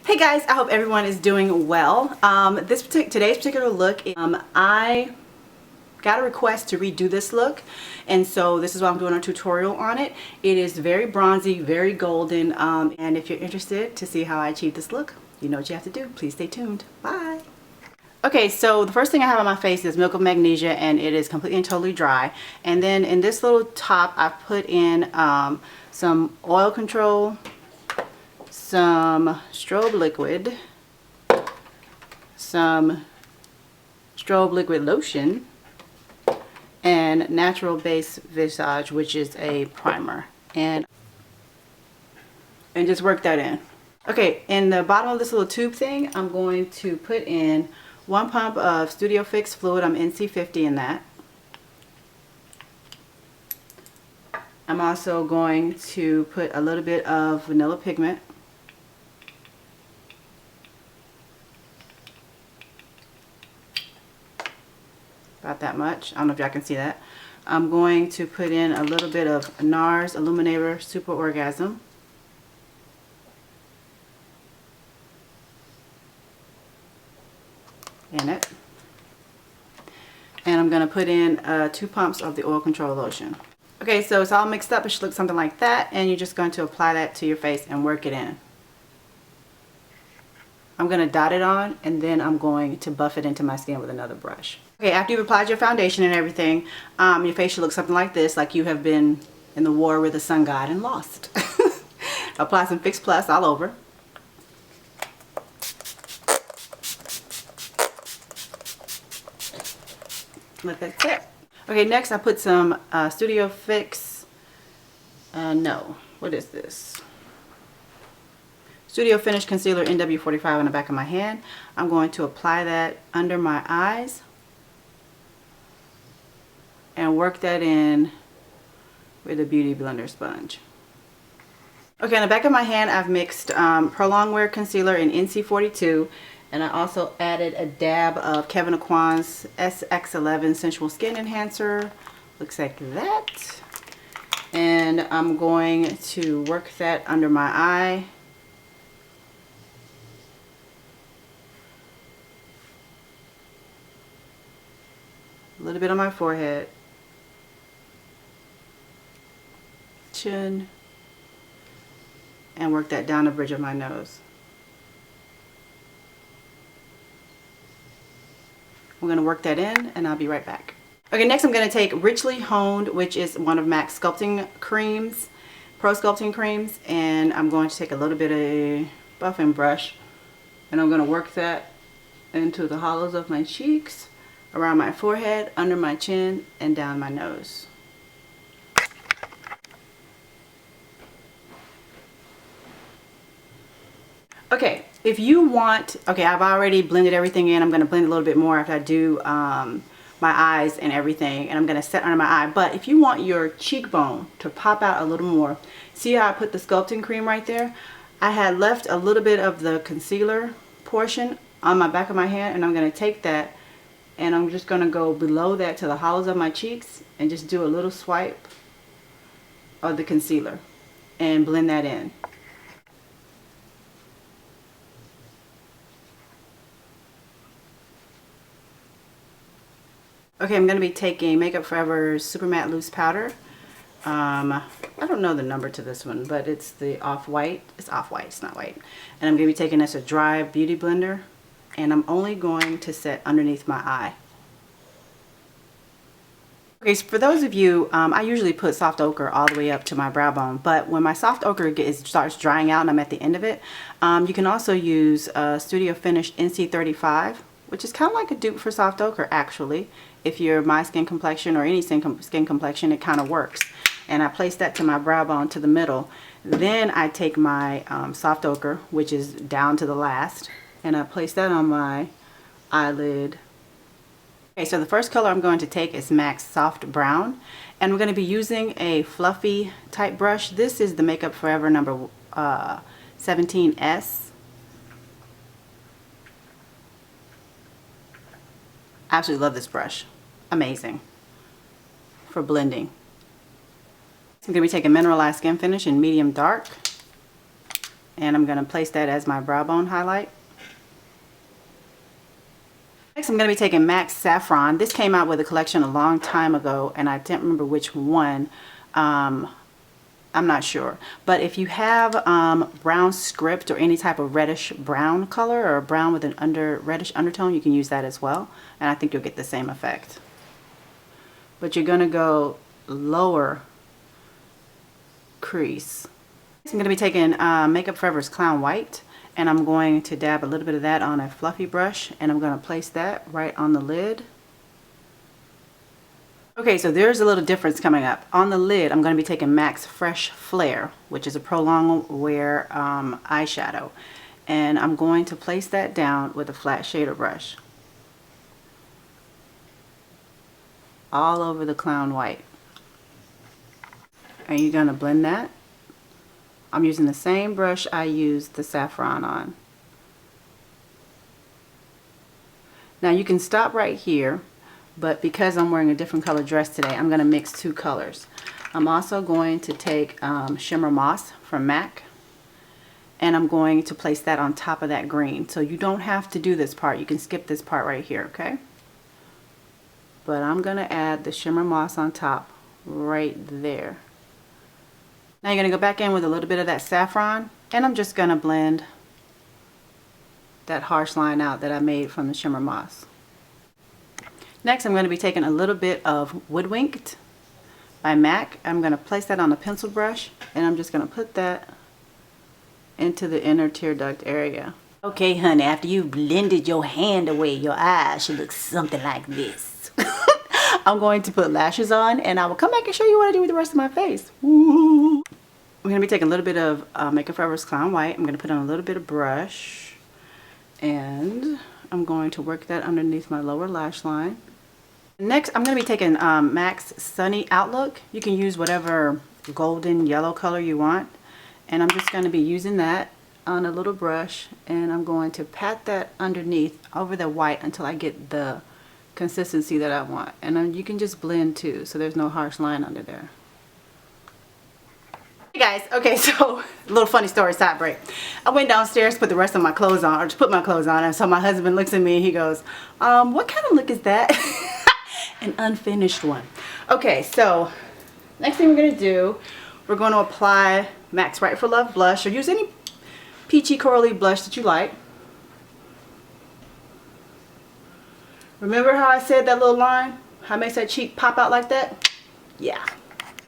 Hey guys, I hope everyone is doing well. Today's particular look, I got a request to redo this look, and so this is why I'm doing a tutorial on it. It is very bronzy, very golden, and if you're interested to see how I achieve this look, you know what you have to do. Please stay tuned. Bye. Okay, so the first thing I have on my face is Milk of Magnesia, and it is completely and totally dry. And then in this little top, I put in some oil control, some strobe liquid, some strobe liquid lotion, and Natural Base Visage, which is a primer, and just work that in. Okay, in the bottom of this little tube thing, I'm going to put in 1 pump of Studio Fix fluid. I'm NC50 in that. I'm also going to put a little bit of vanilla pigment. About that much. I don't know if y'all can see that. I'm going to put in a little bit of NARS Illuminator Super Orgasm. In it. And I'm going to put in 2 pumps of the oil control lotion. Okay, so it's all mixed up. It should look something like that, and you're just going to apply that to your face and work it in. I'm going to dot it on, and then I'm going to buff it into my skin with another brush. Okay, after you've applied your foundation and everything, your face should look something like this, like you have been in the war with the sun god and lost. Apply some Fix Plus all over. Let that sit. Okay, next I put some Studio Fix, what is this? Studio Finish Concealer NW45 on the back of my hand. I'm going to apply that under my eyes and work that in with a Beauty Blender sponge. Okay, on the back of my hand I've mixed Prolong Wear Concealer in NC42, and I also added a dab of Kevyn Aucoin's SX11 Sensual Skin Enhancer. Looks like that. And I'm going to work that under my eye. A little bit on my forehead. Chin. And work that down the bridge of my nose. We're going to work that in, and I'll be right back. Okay, next I'm going to take Richly Honed, which is one of M.A.C sculpting creams, pro sculpting creams, and I'm going to take a little bit of a buffing brush, and I'm going to work that into the hollows of my cheeks, around my forehead, under my chin, and down my nose. Okay, if you want, okay, I've already blended everything in. I'm going to blend a little bit more after I do my eyes and everything, and I'm going to set under my eye. But if you want your cheekbone to pop out a little more, see how I put the sculpting cream right there? I had left a little bit of the concealer portion on my back of my hand, and I'm going to take that, and I'm just going to go below that to the hollows of my cheeks and just do a little swipe of the concealer and blend that in. Okay, I'm going to be taking Makeup Forever's Super Matte Loose Powder. I don't know the number to this one, but it's the off-white. It's off-white, it's not white. And I'm going to be taking this a dry beauty blender, and I'm only going to set underneath my eye. Okay, so for those of you, I usually put soft ochre all the way up to my brow bone, but when my soft ochre starts drying out and I'm at the end of it, you can also use Studio Finish NC35, which is kind of like a dupe for soft ochre actually. If you're my skin complexion or any skin complexion, it kind of works. And I place that to my brow bone to the middle. Then I take my soft ochre, which is down to the last, and I place that on my eyelid. Okay, so the first color I'm going to take is M.A.C Soft Brown, and we're going to be using a fluffy type brush. This is the Makeup Forever number 17S. I absolutely love this brush. Amazing for blending. I'm going to be taking Mineralized Skin Finish in medium dark. and I'm going to place that as my brow bone highlight. Next, I'm going to be taking M.A.C Saffron. This came out with a collection a long time ago, and I didn't remember which one. I'm not sure. But if you have brown script or any type of reddish brown color, or brown with an reddish undertone, you can use that as well. And I think you'll get the same effect. But you're going to go lower crease. I'm going to be taking Makeup Forever's Clown White. And I'm going to dab a little bit of that on a fluffy brush, and I'm going to place that right on the lid. Okay, so there's a little difference coming up. On the lid, I'm going to be taking M.A.C Fresh Flare, which is a prolonged wear eyeshadow. And I'm going to place that down with a flat shader brush. All over the Clown White. And you're going to blend that. I'm using the same brush I used the Saffron on. Now you can stop right here, but because I'm wearing a different color dress today, I'm going to mix two colors. I'm also going to take Shimmer Moss from M.A.C, and I'm going to place that on top of that green. So you don't have to do this part. You can skip this part right here, okay? But I'm going to add the Shimmer Moss on top right there. Now you're going to go back in with a little bit of that Saffron, and I'm just going to blend that harsh line out that I made from the Shimmer Moss. Next, I'm going to be taking a little bit of Woodwinked by M.A.C. I'm going to place that on a pencil brush, and I'm just going to put that into the inner tear duct area. Okay, honey, after you've blended your hand away, your eyes should look something like this. I'm going to put lashes on, and I will come back and show you what I do with the rest of my face. Woo! I'm going to be taking a little bit of Makeup Forever's Clown White. I'm going to put on a little bit of brush, and I'm going to work that underneath my lower lash line. Next, I'm going to be taking M.A.C Sunny Outlook. You can use whatever golden yellow color you want, and I'm just going to be using that on a little brush, and I'm going to pat that underneath over the white until I get the consistency that I want. And then you can just blend too, so there's no harsh line under there. Hey guys, okay, so a little funny story, side break. I went downstairs to put the rest of my clothes on, or to put my clothes on, and so my husband looks at me and he goes, what kind of look is that? An unfinished one. Okay, so next thing we're going to do, we're going to apply M.A.C Right for Love blush, or use any peachy corally blush that you like. Remember how I said that little line? How it makes that cheek pop out like that? Yeah.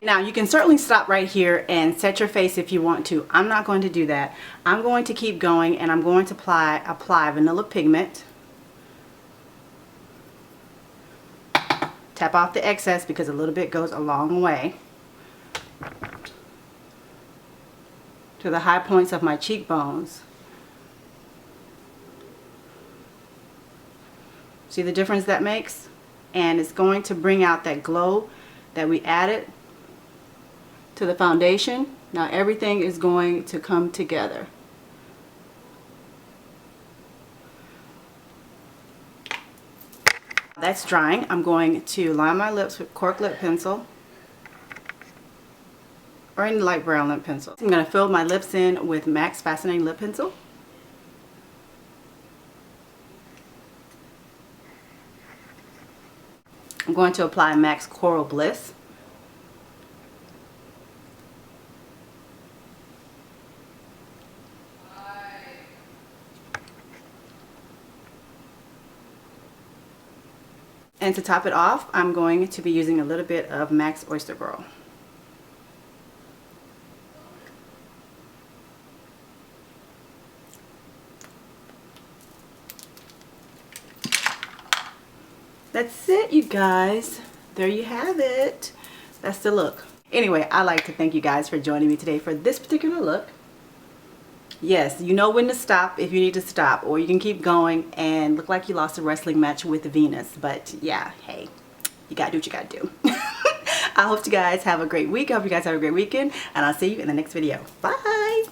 Now you can certainly stop right here and set your face if you want to. I'm not going to do that. I'm going to keep going, and I'm going to apply vanilla pigment. Tap off the excess because a little bit goes a long way. To the high points of my cheekbones. See the difference that makes? And it's going to bring out that glow that we added to the foundation. Now everything is going to come together. That's drying. I'm going to line my lips with cork lip pencil, or any light brown lip pencil. I'm going to fill my lips in with M.A.C Fascinating Lip Pencil. I'm going to apply M.A.C Coral Bliss. And to top it off, I'm going to be using a little bit of M.A.C Oyster. That's it, you guys. There you have it. That's the look. Anyway, I'd like to thank you guys for joining me today for this particular look. Yes, you know when to stop if you need to stop, or you can keep going and look like you lost a wrestling match with Venus. But yeah, hey, you gotta do what you gotta do. I hope you guys have a great week. I hope you guys have a great weekend, and I'll see you in the next video. Bye.